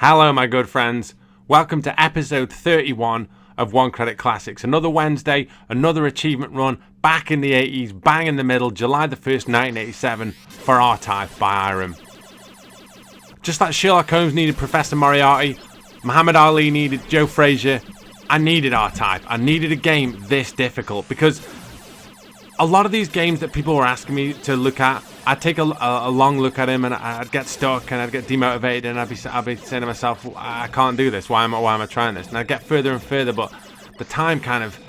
Hello my good friends, welcome to episode 31 of One Credit Classics. Another Wednesday, another achievement run, back in the 80s, bang in the middle, July the 1st, 1987, for R-Type by Irem. Just like Sherlock Holmes needed Professor Moriarty, Muhammad Ali needed Joe Frazier, I needed R-Type. I needed a game this difficult because a lot of these games that people were asking me to look at, I'd take a long look at him and I'd get stuck and I'd get demotivated and I'd be saying to myself, I can't do this. Why am I trying this? And I'd get further and further, but the time kind of,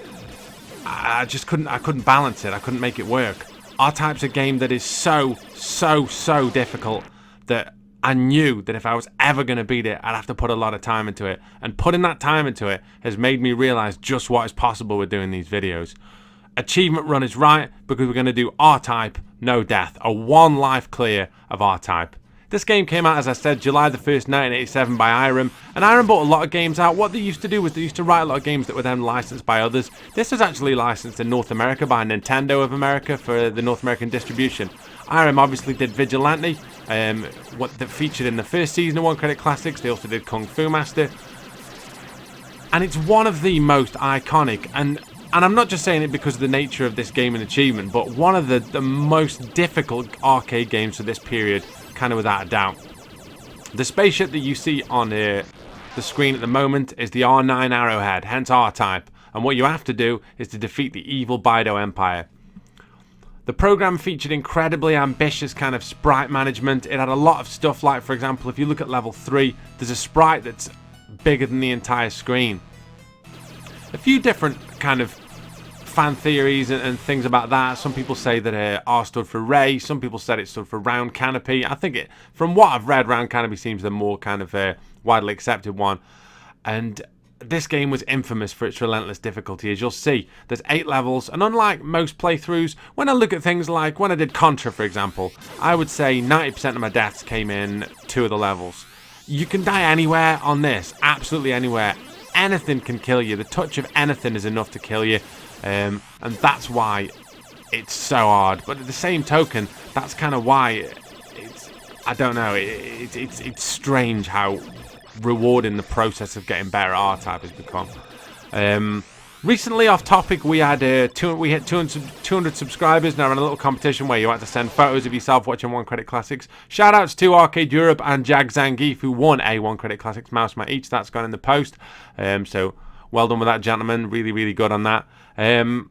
I couldn't balance it. I couldn't make it work. R-Type's a game that is so difficult that I knew that if I was ever going to beat it, I'd have to put a lot of time into it. And putting that time into it has made me realize just what is possible with doing these videos. Achievement run is right because we're going to do R-Type, no death, a one life clear of R-Type. This game came out, as I said, July the 1st, 1987 by Irem, and Irem bought a lot of games out. What they used to do was they used to write a lot of games that were then licensed by others. This was actually licensed in North America by Nintendo of America for the North American distribution. Irem obviously did Vigilante, what that featured in the first season of One Credit Classics. They also did Kung Fu Master. And it's one of the most iconic, and I'm not just saying it because of the nature of this game and achievement, but one of the most difficult arcade games for this period, kind of without a doubt. The spaceship that you see on the screen at the moment is the R9 Arrowhead, hence R-Type, and what you have to do is to defeat the evil Bido Empire. The program featured incredibly ambitious kind of sprite management. It had a lot of stuff like, for example, if you look at level 3, there's a sprite that's bigger than the entire screen. A few different kind of fan theories and things about that. Some people say that R stood for Ray. Some people said it stood for Round Canopy. I think from what I've read, Round Canopy seems the more kind of widely accepted one. And this game was infamous for its relentless difficulty. As you'll see, there's 8 levels, and unlike most playthroughs, when I look at things like when I did Contra, for example, I would say 90% of my deaths came in 2 of the levels. You can die anywhere on this, absolutely anywhere. Anything can kill you. The touch of anything is enough to kill you, and that's why it's so hard. But at the same token, that's kind of why I don't know, it's strange how rewarding the process of getting better at R-Type has become. Recently, off topic, we hit 200 subscribers. Now we're in a little competition where you had to send photos of yourself watching One Credit Classics. Shout outs to Arcade Europe and Jag Zangief, who won a One Credit Classics mouse mat each. That's gone in the post. So well done with that, gentlemen. Really good on that. And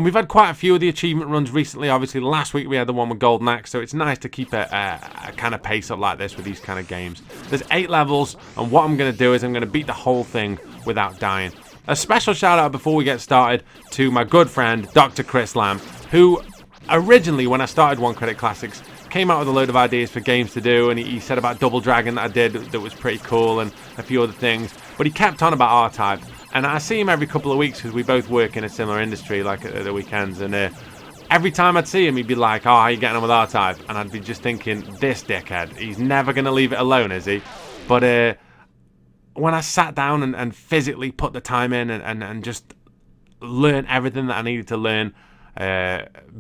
we've had quite a few of the achievement runs recently. Obviously, last week we had the one with Golden Axe, so it's nice to keep a kind of pace up like this with these kind of games. There's 8 levels, and what I'm going to do is I'm going to beat the whole thing without dying. A special shout out before we get started to my good friend, Dr. Chris Lamb, who originally, when I started One Credit Classics, came out with a load of ideas for games to do, and he said about Double Dragon that I did that was pretty cool, and a few other things, but he kept on about R-Type. And I see him every couple of weeks because we both work in a similar industry, like at the weekends. And every time I'd see him, he'd be like, "Oh, how are you getting on with R-Type?" And I'd be just thinking, "This dickhead, he's never going to leave it alone, is he?" But when I sat down and physically put the time in and just learn everything that I needed to learn,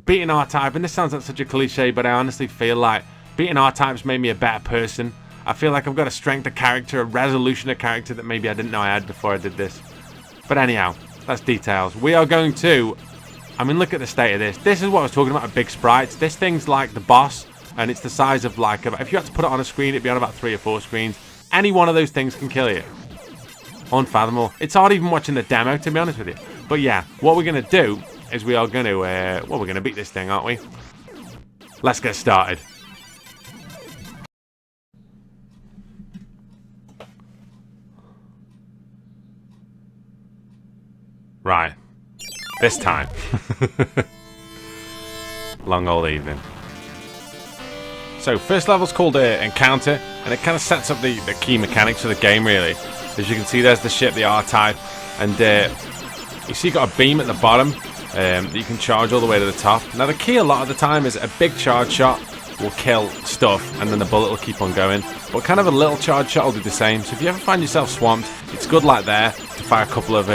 beating R-Type, and this sounds like such a cliche, but I honestly feel like beating R-Type's made me a better person. I feel like I've got a strength of character, a resolution of character that maybe I didn't know I had before I did this. But anyhow, that's details. We are going to, I mean, look at the state of this. This is what I was talking about, a big sprites. This thing's like the boss, and it's the size of like, if you had to put it on a screen, it'd be on about 3 or 4 screens. Any one of those things can kill you. Unfathomable. It's hard even watching the demo, to be honest with you. But yeah, what we're going to do is we are going to, we're going to beat this thing, aren't we? Let's get started. Right, this time. Long old evening. So, first level's called Encounter, and it kind of sets up the key mechanics of the game, really. As you can see, there's the ship, the R-Type, and you see you've got a beam at the bottom that you can charge all the way to the top. Now, the key a lot of the time is a big charge shot will kill stuff, and then the bullet will keep on going. But kind of a little charge shot will do the same. So if you ever find yourself swamped, it's good like there to fire a couple of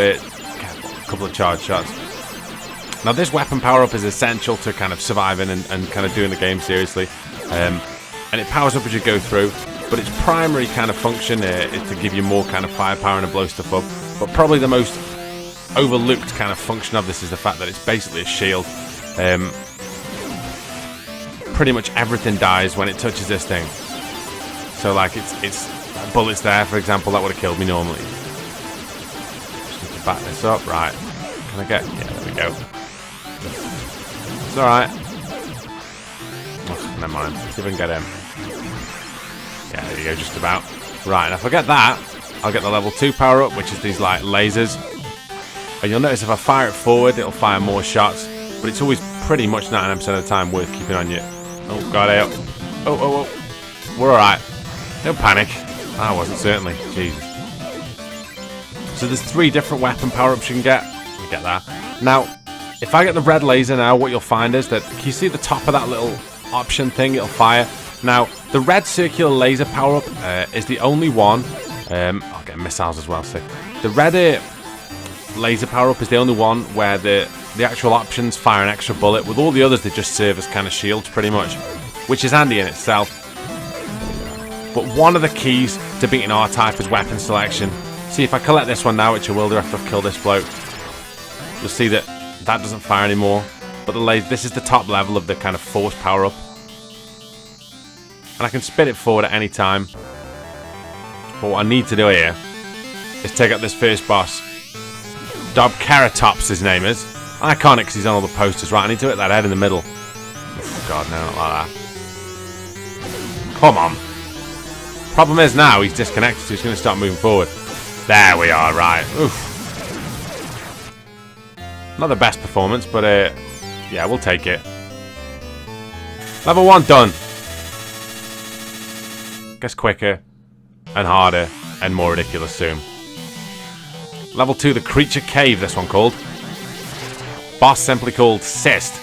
charge shots. Now this weapon power-up is essential to kind of surviving and kind of doing the game seriously. And it powers up as you go through. but its primary kind of function is to give you more kind of firepower and to blow stuff up. But probably the most overlooked kind of function of this is the fact that it's basically a shield. Pretty much everything dies when it touches this thing. So like it's bullets there, for example, that would have killed me normally. Just need to back this up, right? Can I get? Yeah, there we go. It's all right. Oh, never mind. Let's see if I can get him. Yeah, there you go, just about. Right, and if I get that, I'll get the level 2 power up, which is these like lasers. And you'll notice if I fire it forward, it'll fire more shots. But it's always pretty much 99% of the time worth keeping on you. Oh, got out. Oh. We're alright. Don't panic. I wasn't, certainly. Jesus. So there's 3 different weapon power-ups you can get. You get that. Now, if I get the red laser now, what you'll find is that, can you see the top of that little option thing? It'll fire. Now, the red circular laser power-up is the only one. I'll get missiles as well, so. The red laser power-up is the only one where the actual options fire an extra bullet. With all the others, they just serve as kind of shields, pretty much. Which is handy in itself. But one of the keys to beating R-Type is weapon selection. See, if I collect this one now, which I will do after I've killed this bloke, you'll see that that doesn't fire anymore. But this is the top level of the kind of force power-up. And I can spin it forward at any time. But what I need to do here is take out this first boss. Dobkeratops, his name is. Iconic because he's on all the posters. Right, I need to hit that head in the middle. Oh, God, no, not like that. Come on. Problem is now he's disconnected, so he's going to start moving forward. There we are, right. Oof. Not the best performance, but yeah, we'll take it. Level 1 done. Gets quicker and harder and more ridiculous soon. Level 2, the Creature Cave, this one called. Boss simply called Cyst.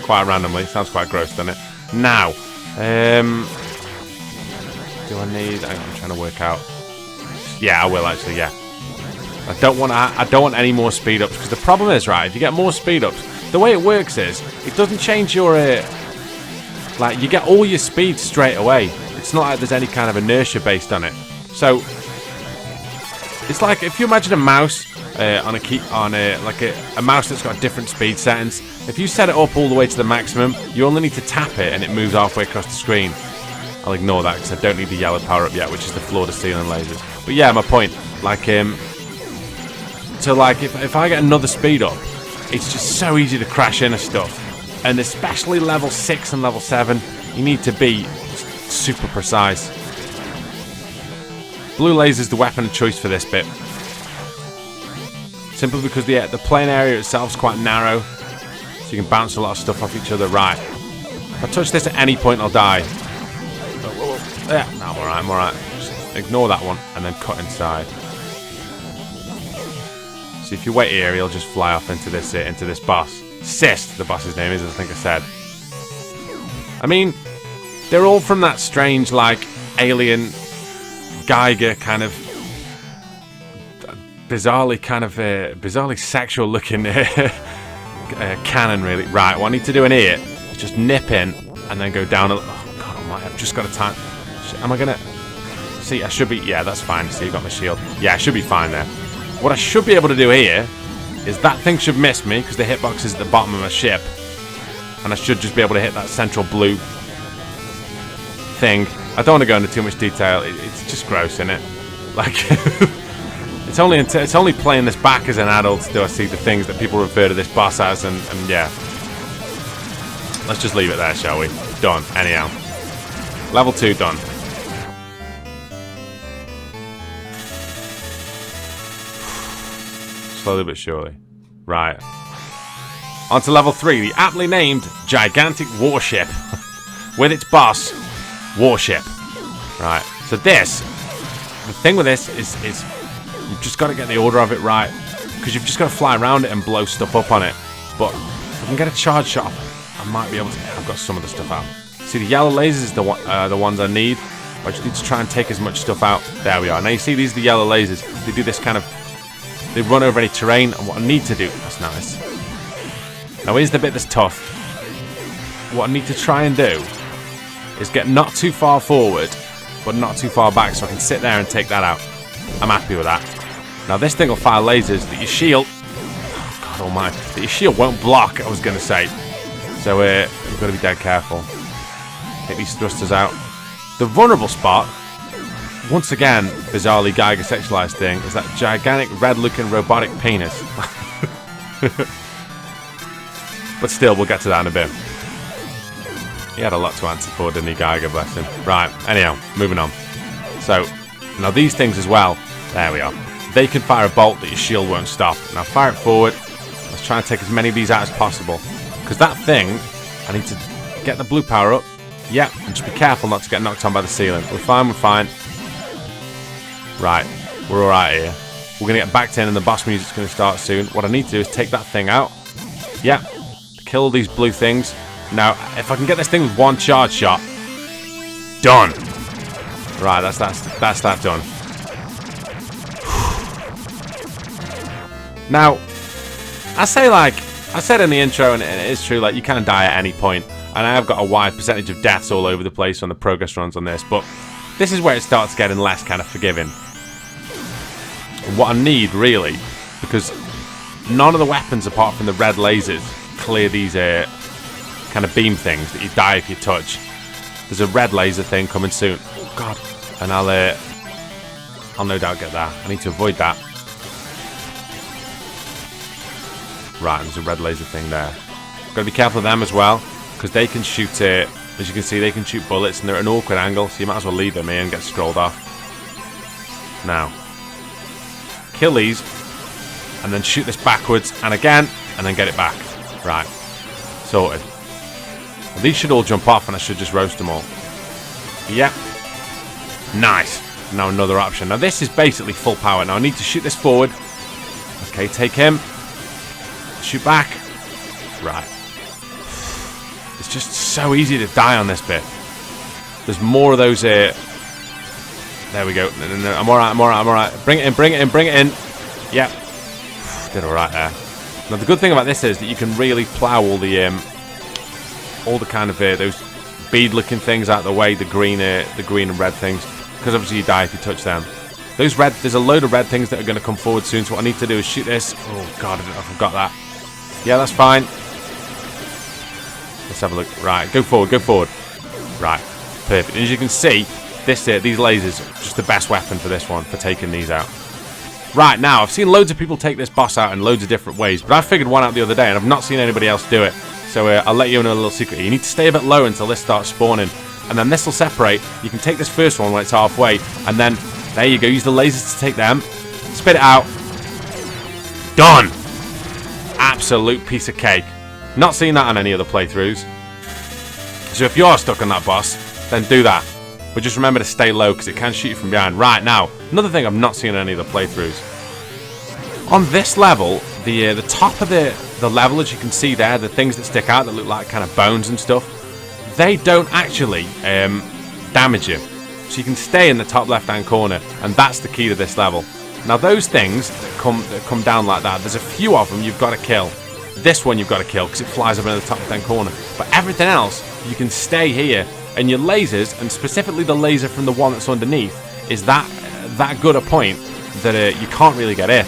Quite randomly. Sounds quite gross, doesn't it? Now, do I need? I'm trying to work out. Yeah, I will actually. Yeah. I don't want any more speed ups because the problem is, right, if you get more speed ups, the way it works is it doesn't change your like you get all your speed straight away. It's not like there's any kind of inertia based on it. So it's like if you imagine a mouse on a mouse that's got different speed settings. If you set it up all the way to the maximum, you only need to tap it and it moves halfway across the screen. I'll ignore that because I don't need the yellow power up yet, which is the floor-to-ceiling lasers. But yeah, my point, like, so like if I get another speed up, it's just so easy to crash into stuff, and especially level 6 and level 7, you need to be super precise. Blue laser is the weapon of choice for this bit, simply because the playing area itself is quite narrow, so you can bounce a lot of stuff off each other. Right, if I touch this at any point, I'll die. Yeah, no, I'm alright. Just ignore that one and then cut inside. So if you wait here, he'll just fly off into this boss. Cyst, the boss's name is, I think I said. I mean, they're all from that strange, like, alien Geiger kind of bizarrely sexual looking cannon, really. Right, what I need to do in here is just nip in and then go down. Oh God almighty, I've just got a time. Am I gonna see? I should be. Yeah, that's fine. See, you got my shield. Yeah, I should be fine there. What I should be able to do here is that thing should miss me because the hitbox is at the bottom of my ship, and I should just be able to hit that central blue thing. I don't want to go into too much detail. It's just gross, isn't it? Like, it's only playing this back as an adult do I see the things that people refer to this boss as, and yeah. Let's just leave it there, shall we? Done. Anyhow. Level 2 done. Slowly but surely. Right. On to level 3, the aptly named Gigantic Warship. With its boss, Warship. Right. So this, the thing with this is you've just got to get the order of it right. Because you've just got to fly around it and blow stuff up on it. But if I can get a charge shot off, I might be able to. I've got some of the stuff out. See, the yellow lasers is the ones I need. I just need to try and take as much stuff out. There we are. Now you see, these are the yellow lasers. They do this kind of. They run over any terrain, and what I need to do. That's nice. Now here's the bit that's tough. What I need to try and do is get not too far forward but not too far back, so I can sit there and take that out. I'm happy with that. Now this thing will fire lasers that your shield, oh God almighty, that your shield won't block, I was going to say. So you've got to be dead careful. Take these thrusters out. The vulnerable spot, once again, bizarrely Geiger sexualized thing, is that gigantic red-looking robotic penis. But still, we'll get to that in a bit. He had a lot to answer for, didn't he, Geiger, bless him. Right, anyhow, moving on. So, now these things as well, there we are. They can fire a bolt that your shield won't stop. Now fire it forward. Let's try and take as many of these out as possible. Because that thing, I need to get the blue power up. Yep, and just be careful not to get knocked on by the ceiling. We're fine, we're fine. Right, we're alright here. We're going to get backed in and the boss music's going to start soon. What I need to do is take that thing out. Yep, kill these blue things. Now, if I can get this thing with one charge shot. Done. Right, that's that done. Now, I said in the intro, and it is true, like, you can die at any point. And I have got a wide percentage of deaths all over the place on the progress runs on this, but this is where it starts getting less kind of forgiving. What I need, really, because none of the weapons apart from the red lasers clear these kind of beam things that you die if you touch. There's a red laser thing coming soon. Oh God. And I'll no doubt get that. I need to avoid that. Right, there's a red laser thing there. Got to be careful of them as well, because they can shoot as you can see, they can shoot bullets and they're at an awkward angle, so you might as well leave them here and get strolled off. Now, kill these, and then shoot this backwards, and again, and then get it back. Right, sorted. Well, these should all jump off, and I should just roast them all. Yep. Nice. Now another option. Now this is basically full power. Now I need to shoot this forward. Okay, take him. Shoot back. Right. It's just so easy to die on this bit. There's more of those here. There we go. No, I'm alright. Bring it in. Yep. Did alright there. Now the good thing about this is that you can really plow all the kind of those bead-looking things out of the way, the green and red things, because obviously you die if you touch them. There's a load of red things that are going to come forward soon, so what I need to do is shoot this. Oh God, I forgot that. Yeah, that's fine. Let's have a look. Right, go forward. Right, perfect. And as you can see, these lasers are just the best weapon for this one, for taking these out. Right, now, I've seen loads of people take this boss out in loads of different ways, but I figured one out the other day, and I've not seen anybody else do it. So I'll let you know a little secret. You need to stay a bit low until this starts spawning, and then this will separate. You can take this first one when it's halfway, and then, there you go, use the lasers to take them. Spit it out. Done! Absolute piece of cake. Not seen that on any other playthroughs. So if you're stuck on that boss, then do that. But just remember to stay low, because it can shoot you from behind. Right, now, another thing I've not seen on any other playthroughs. On this level, the top of the level, as you can see there, the things that stick out that look like kind of bones and stuff, they don't actually damage you. So you can stay in the top left-hand corner, and that's the key to this level. Now those things that come down like that, there's a few of them you've got to kill. This one you've got to kill because it flies up into the top left-hand corner. But everything else, you can stay here, and your lasers, and specifically the laser from the one that's underneath, is that good a point that you can't really get it.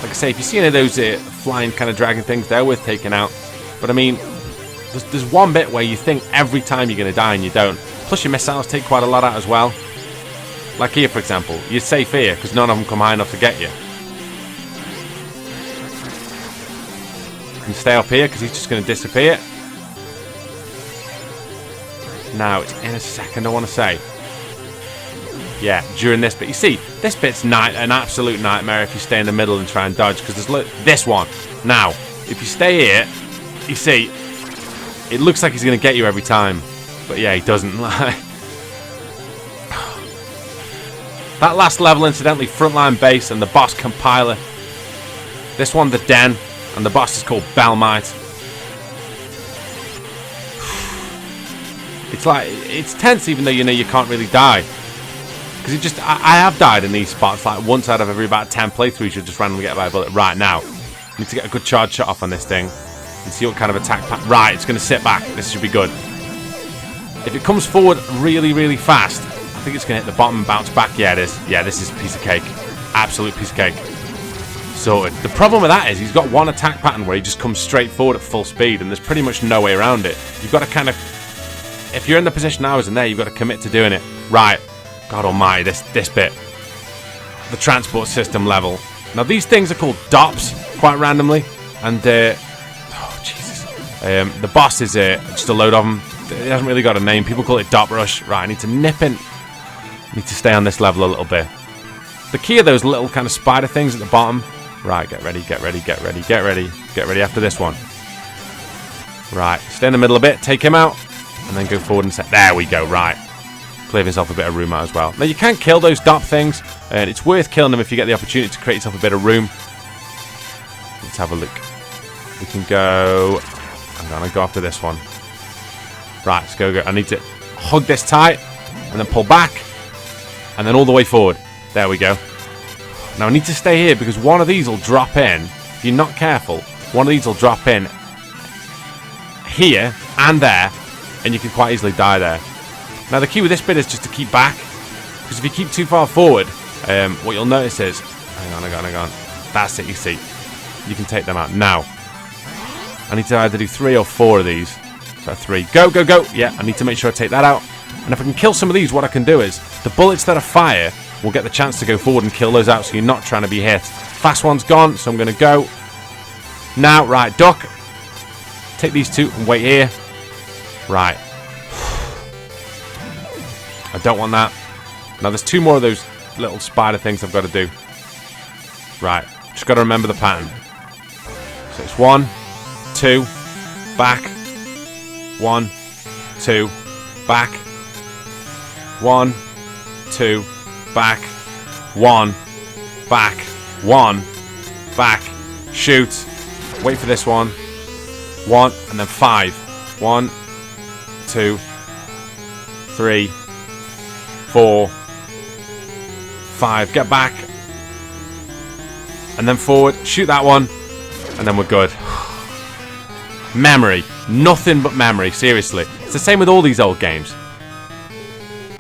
Like I say, if you see any of those flying kind of dragon things, they're worth taking out. But I mean, there's one bit where you think every time you're going to die and you don't. Plus your missiles take quite a lot out as well. Like here, for example, you're safe here because none of them come high enough to get you. You can stay up here because he's just going to disappear. Now, it's in a second, I want to say. Yeah, during this bit. You see, this bit's an absolute nightmare if you stay in the middle and try and dodge, because there's this one. Now, if you stay here, you see, it looks like he's going to get you every time. But yeah, he doesn't. That last level, incidentally, frontline base and the boss compiler. This one, the den, and the boss is called Belmite. It's tense, even though you know you can't really die. Because I have died in these spots like once out of every about 10 playthroughs. You'll just randomly get by a bullet. Right, now, I need to get a good charge shot off on this thing and see what kind of attack pattern. Right, it's going to sit back. This should be good. If it comes forward really, really fast, I think it's going to hit the bottom and bounce back. Yeah, it is. Yeah, this is a piece of cake. Absolute piece of cake. Sorted. The problem with that is he's got one attack pattern where he just comes straight forward at full speed, and there's pretty much no way around it. You've got to kind of, if you're in the position I was in there, you've got to commit to doing it. Right. God almighty, this bit. The transport system level. Now, these things are called DOPs, quite randomly, and, oh, Jesus. The boss is just a load of them. It hasn't really got a name. People call it DOP Rush. Right, I need to nip in. I need to stay on this level a little bit. The key are those little kind of spider things at the bottom. Right, get ready, get ready, get ready, get ready. Get ready after this one. Right, stay in the middle a bit, take him out, and then go forward and set. There we go, right. Clear himself a bit of room out as well. Now, you can kill those DOP things, and it's worth killing them if you get the opportunity to create yourself a bit of room. Let's have a look. We can go... I'm going to go after this one. Right, let's go. I need to hug this tight, and then pull back, and then all the way forward. There we go. Now I need to stay here because one of these will drop in. If you're not careful, one of these will drop in here and there, and you can quite easily die there. Now the key with this bit is just to keep back, because if you keep too far forward, what you'll notice is... Hang on. That's it, you see. You can take them out. Now, I need to either do 3 or 4 of these. So 3. Go! Yeah, I need to make sure I take that out. And if I can kill some of these, what I can do is, the bullets that I fire will get the chance to go forward and kill those out, so you're not trying to be hit. Fast one's gone, so I'm going to go. Now, right, duck. Take these 2 and wait here. Right. I don't want that. Now, there's 2 more of those little spider things I've got to do. Right. Just got to remember the pattern. So it's 1, 2, back. 1, 2, back. 1, 2, back. 1, back. 1, back. Shoot. Wait for this one. 1, and then 5. 1, 2, 3, 4, 5. Get back. And then forward. Shoot that one. And then we're good. Memory. Nothing but memory. Seriously. It's the same with all these old games.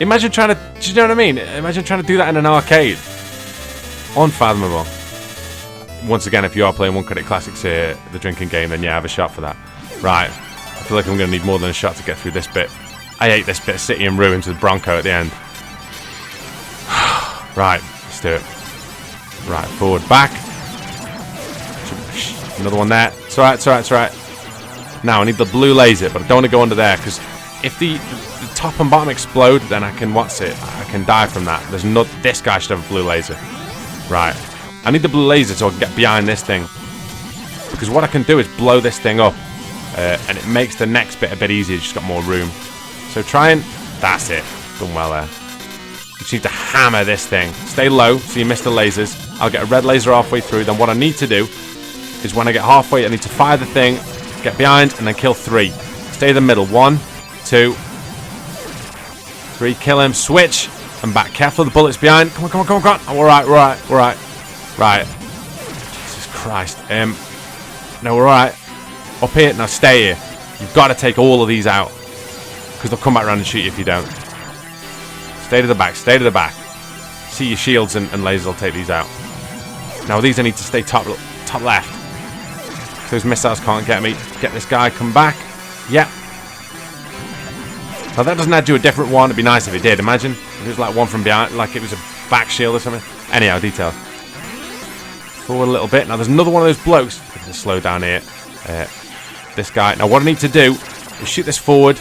Imagine trying to... Do you know what I mean? Imagine trying to do that in an arcade. Unfathomable. Once again, if you are playing One Credit Classics here, the drinking game, then yeah, have a shot for that. Right. I feel like I'm going to need more than a shot to get through this bit. I hate this bit. City in Ruins with Bronco at the end. Right. Let's do it. Right. Forward. Back. Another one there. It's alright, it's alright, it's alright. Now, I need the blue laser, but I don't want to go under there, because if the top and bottom explode, then I can, I can die from that. There's no... This guy should have a blue laser. Right. I need the blue laser so I can get behind this thing. Because what I can do is blow this thing up, and it makes the next bit a bit easier. Just got more room. So try and... That's it. Done well there. You just need to hammer this thing. Stay low so you miss the lasers. I'll get a red laser halfway through. Then what I need to do is when I get halfway, I need to fire the thing, get behind, and then kill 3. Stay in the middle. 1, 2, 3. Kill him. Switch. And back. Careful of the bullets behind. Come on, come on, come on, come on. Oh, we're alright, we're alright, we're alright. Right. Jesus Christ. No, we're alright. Up here. Now stay here. You've got to take all of these out. Because they'll come back around and shoot you if you don't. Stay to the back. Stay to the back. See your shields and lasers will take these out. Now these I need to stay top left. Those missiles can't get me. Get this guy. Come back. Yep. Now that doesn't add you a different one. It'd be nice if it did. Imagine if it was like one from behind. Like it was a back shield or something. Anyhow, details. Forward a little bit. Now there's another one of those blokes. Let's slow down here. This guy. Now what I need to do is shoot this forward.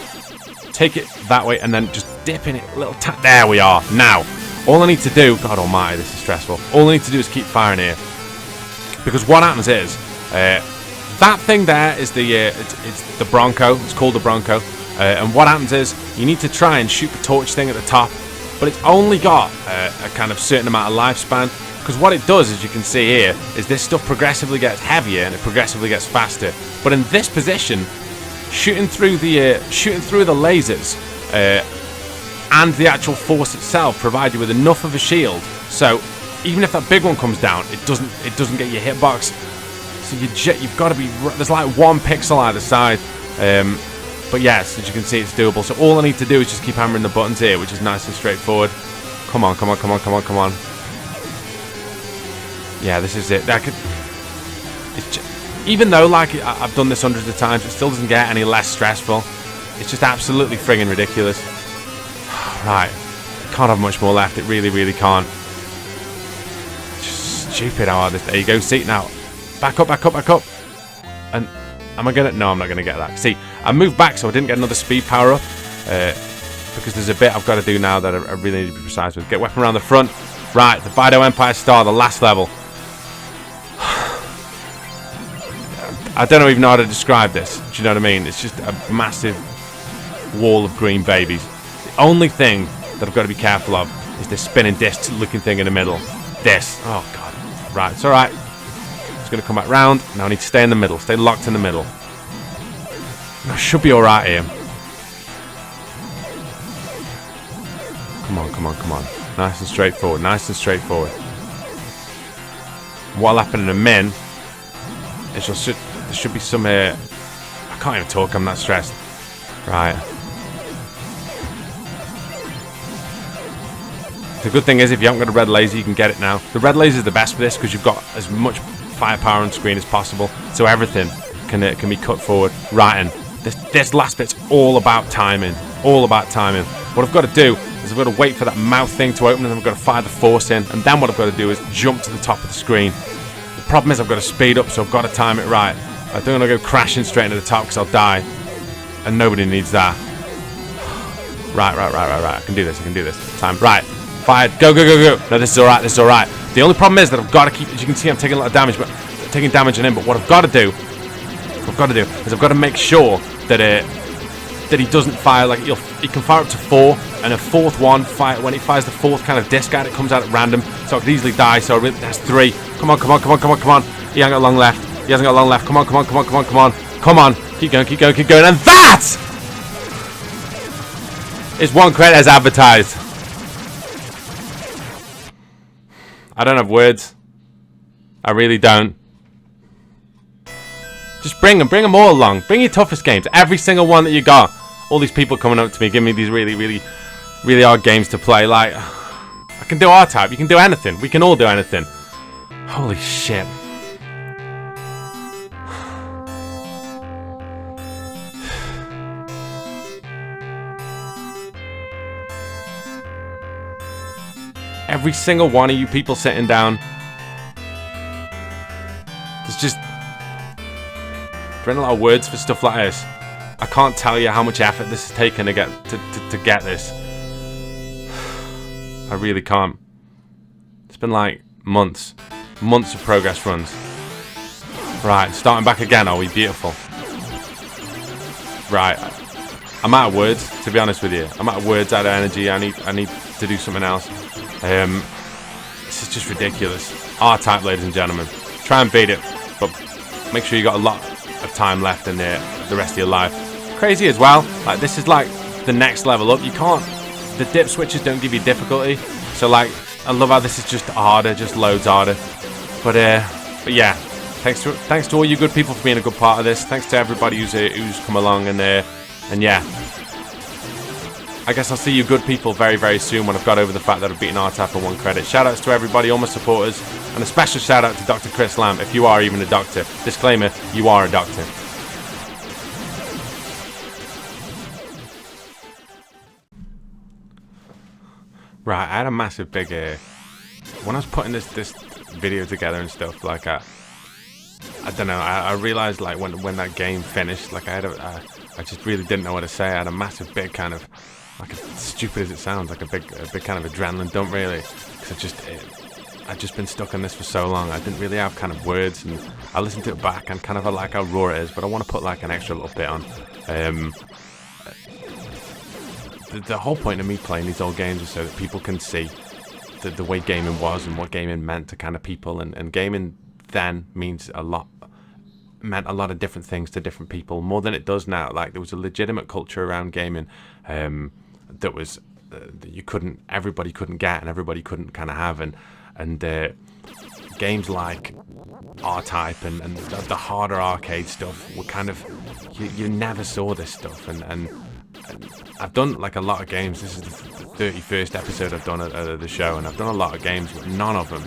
Take it that way and then just dip in it a little tap. There we are. Now, all I need to do... God almighty, this is stressful. All I need to do is keep firing here. Because what happens is... that thing there is the... it's the Bronco. It's called the Bronco. And what happens is you need to try and shoot the torch thing at the top. But it's only got a kind of certain amount of lifespan. Because what it does, as you can see here, is this stuff progressively gets heavier and it progressively gets faster. But in this position... Shooting through the lasers and the actual force itself provide you with enough of a shield, so even if that big one comes down, it doesn't get your hitbox. So you've got to be... There's like 1 pixel either side. But yes, as you can see, it's doable. So all I need to do is just keep hammering the buttons here, which is nice and straightforward. Come on, come on, come on, come on, come on. Yeah, this is it. Even though, like, I've done this hundreds of times, it still doesn't get any less stressful. It's just absolutely friggin' ridiculous. Right. Can't have much more left. It really, really can't. Just stupid how hard this... There you go. See, now. Back up, back up, back up. And am I going to... No, I'm not going to get that. See, I moved back so I didn't get another speed power up. Because there's a bit I've got to do now that I really need to be precise with. Get weapon around the front. Right, the Bido Empire Star, the last level. I don't even know how to describe this. Do you know what I mean? It's just a massive wall of green babies. The only thing that I've got to be careful of is this spinning disc looking thing in the middle. This. Oh, God. Right, it's alright. It's going to come back round. Now I need to stay in the middle. Stay locked in the middle. I should be alright here. Come on, come on, come on. Nice and straightforward. Nice and straightforward. What'll happen in a min is there should be some... I can't even talk. I'm that stressed. Right. The good thing is, if you haven't got a red laser, you can get it now. The red laser is the best for this because you've got as much firepower on screen as possible, so everything can be cut forward. Right, and this last bit's all about timing. All about timing. What I've got to do is I've got to wait for that mouth thing to open, and then I've got to fire the force in, and then what I've got to do is jump to the top of the screen. The problem is I've got to speed up, so I've got to time it right. I don't want to go crashing straight into the top because I'll die, and nobody needs that. Right. I can do this. I can do this. Time. Right. Fired. Go, go, go, go. No, this is alright. This is alright. The only problem is that I've got to keep... As you can see, I'm taking a lot of damage, but taking damage on him. But what I've got to do... is I've got to make sure that that he doesn't fire... Like, he can fire up to 4, and a fourth one, when he fires the fourth kind of disc out, it comes out at random. So I could easily die. So that's 3. Come on, come on, come on, come on, come on. He ain't got long left. He hasn't got long left. Come on, come on, come on, come on, come on. Come on. Keep going, keep going, keep going. And that is 1 credit as advertised. I don't have words. I really don't. Just bring them all along. Bring your toughest games. Every single one that you got. All these people coming up to me, giving me these really, really, really hard games to play. Like, I can do R-Type. You can do anything. We can all do anything. Holy shit. Every single one of you people sitting down. There's just... There ain't a lot of words for stuff like this. I can't tell you how much effort this has taken to get this. I really can't. It's been like months of progress runs. Right, starting back again. Are we beautiful? Right, I'm out of words. To be honest with you, I'm out of words, out of energy. I need to do something else. This is just ridiculous. R-Type, ladies and gentlemen. Try and beat it, but make sure you got a lot of time left in the rest of your life. Crazy as well. Like, this is like the next level up. You can't... The dip switches don't give you difficulty. So, like, I love how this is just harder, just loads harder. But yeah. Thanks to all you good people for being a good part of this. Thanks to everybody who's come along, and yeah. I guess I'll see you good people very, very soon when I've got over the fact that I've beaten R-Type for 1 credit. Shoutouts to everybody, all my supporters, and a special shout out to Dr. Chris Lamb, if you are even a doctor. Disclaimer, you are a doctor. Right, I had a massive big... when I was putting this video together and stuff, like, I don't know, I realized, like, when that game finished, like, I just really didn't know what to say. I had a massive big kind of... Like, as stupid as it sounds, like a big kind of adrenaline dump, really. Because I'd just been stuck on this for so long. I didn't really have kind of words, and I listened to it back and kind of like how raw it is, but I want to put like an extra little bit on. The whole point of me playing these old games is so that people can see the way gaming was and what gaming meant to kind of people, and gaming then meant a lot of different things to different people, more than it does now. Like, there was a legitimate culture around gaming that was that everybody couldn't get and everybody couldn't kind of have, and games like R-Type and the harder arcade stuff were kind of, you never saw this stuff, and I've done like a lot of games. This is the 31st episode I've done of the show, and I've done a lot of games, but none of them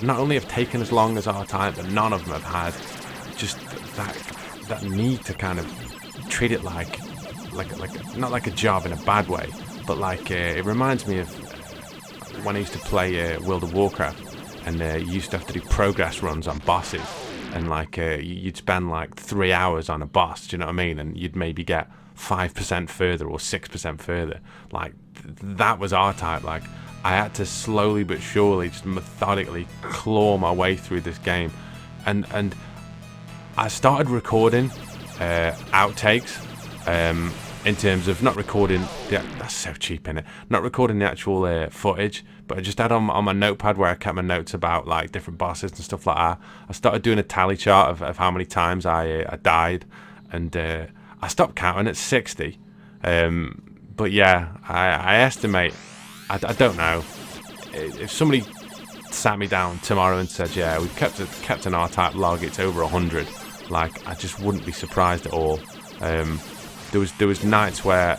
not only have taken as long as R-Type, but none of them have had just that need to kind of treat it like not like a job in a bad way, but like it reminds me of when I used to play World of Warcraft, and you used to have to do progress runs on bosses, and like you'd spend like 3 hours on a boss, do you know what I mean? And you'd maybe get 5% further or 6% further. Like that was R-Type. Like I had to slowly but surely, just methodically claw my way through this game, and I started recording outtakes. In terms of not recording that's so cheap, innit? Not recording the actual footage, but I just had on my notepad where I kept my notes about like different bosses and stuff like that. I started doing a tally chart of how many times I died, and I stopped counting at 60. But yeah, I estimate, I don't know, if somebody sat me down tomorrow and said, yeah, we've kept an R-Type log, it's over 100, like I just wouldn't be surprised at all. There was nights where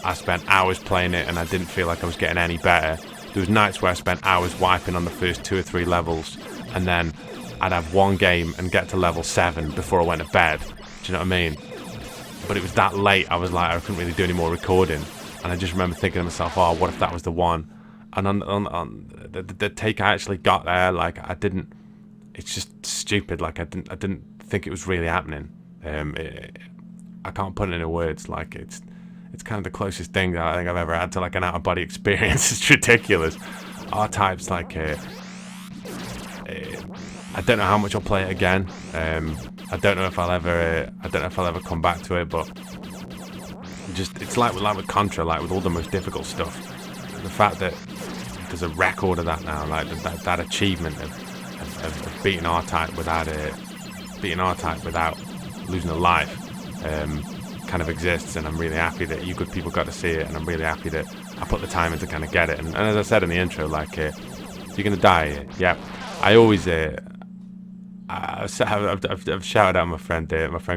I spent hours playing it and I didn't feel like I was getting any better. There was nights where I spent hours wiping on the first 2 or 3 levels, and then I'd have one game and get to level 7 before I went to bed. Do you know what I mean? But it was that late, I was like, I couldn't really do any more recording, and I just remember thinking to myself, oh, what if that was the one? And on the take I actually got there, like I didn't. It's just stupid. Like I didn't think it was really happening. I can't put it into words. Like it's kind of the closest thing that I think I've ever had to like an out of body experience. It's ridiculous. R-Type's like I don't know how much I'll play it again. I don't know if I'll ever come back to it. But it's like with Contra, like with all the most difficult stuff. The fact that there's a record of that now, like that achievement of beating R-Type without losing a life. Kind of exists, and I'm really happy that you good people got to see it, and I'm really happy that I put the time in to kind of get it. And as I said in the intro, like you're gonna die. Yeah, I always I've shouted out my friend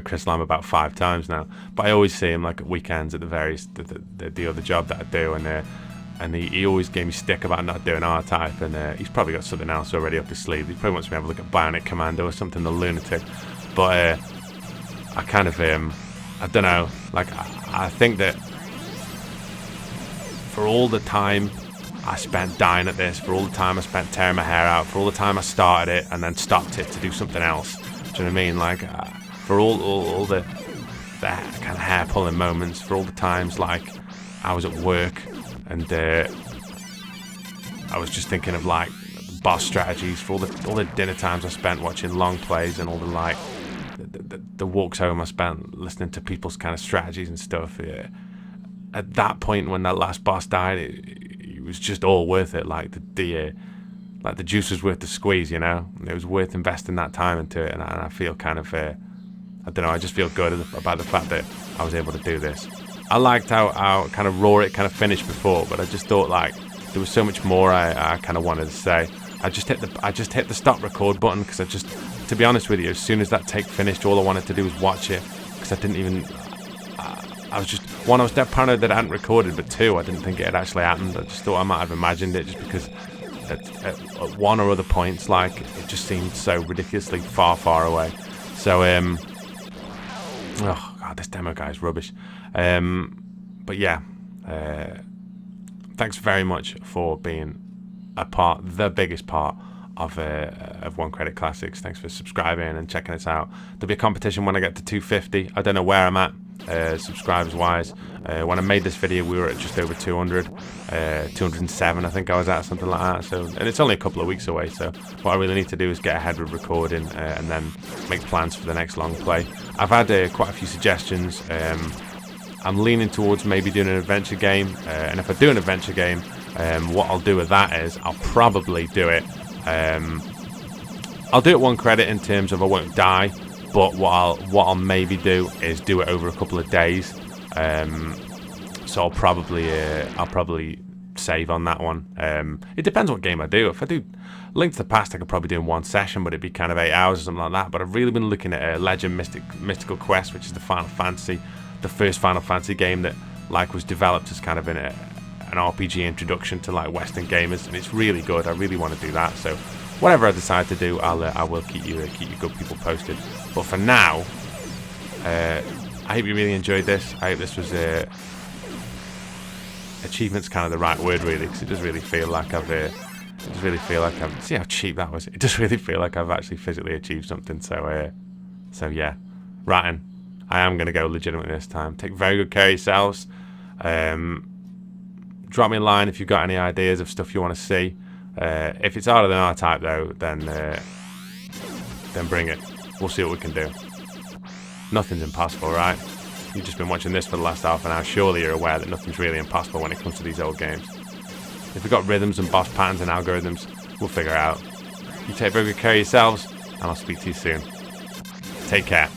Chris Lamb about 5 times now, but I always see him like at weekends at the other job that I do, and he always gave me stick about not doing R-Type, and he's probably got something else already up his sleeve. He probably wants me to have a look at Bionic Commando or something, the lunatic. But I kind of I don't know, like I think that for all the time I spent dying at this, for all the time I spent tearing my hair out, for all the time I started it and then stopped it to do something else, do you know what I mean? Like for all the kind of hair pulling moments, for all the times like I was at work and I was just thinking of like boss strategies, for all the dinner times I spent watching long plays, and all the like the walks home I spent listening to people's kind of strategies and stuff. Yeah. At that point when that last boss died, it was just all worth it. Like the juice was worth the squeeze, you know. It was worth investing that time into it, and I feel kind of I don't know. I just feel good about the fact that I was able to do this. I liked how kind of raw it kind of finished before, but I just thought like there was so much more I kind of wanted to say. I just hit the stop record button because to be honest with you, as soon as that take finished, all I wanted to do was watch it, because I didn't even. I was just, one, I was dead paranoid that I hadn't recorded, but 2, I didn't think it had actually happened. I just thought I might have imagined it, just because at one or other points, like it just seemed so ridiculously far away. So oh god, this demo guy is rubbish. But yeah, thanks very much for being the biggest part of One Credit Classics. Thanks for subscribing and checking us out. There'll be a competition when I get to 250. I don't know where I'm at subscribers wise. When I made this video we were at just over 200, 207 I think I was at, something like that. So, and it's only a couple of weeks away, so what I really need to do is get ahead with recording and then make plans for the next long play. I've had quite a few suggestions. I'm leaning towards maybe doing an adventure game, and if I do an adventure game, what I'll do with that is I'll probably do it. I'll do it 1 credit in terms of I won't die, but what I'll maybe do is do it over a couple of days. So I'll probably save on that one. It depends what game I do. If I do, Link to the Past I could probably do in one session, but it'd be kind of 8 hours or something like that. But I've really been looking at Legend Mystical Quest, which is the first Final Fantasy game that like was developed as kind of an RPG introduction to like Western gamers, and it's really good. I really want to do that. So whatever I decide to do, I will keep you good people posted. But for now, I hope you really enjoyed this. I hope this was achievement's kind of the right word really, because it does really feel like I've see how cheap that was. It does really feel like I've actually physically achieved something. So yeah, right. I am going to go legitimately this time. Take very good care of yourselves. Drop me a line if you've got any ideas of stuff you want to see. If it's harder than R-Type though, then bring it. We'll see what we can do. Nothing's impossible, right? You've just been watching this for the last half an hour. Surely you're aware that nothing's really impossible when it comes to these old games. If we've got rhythms and boss patterns and algorithms, we'll figure it out. You take very good care of yourselves, and I'll speak to you soon. Take care.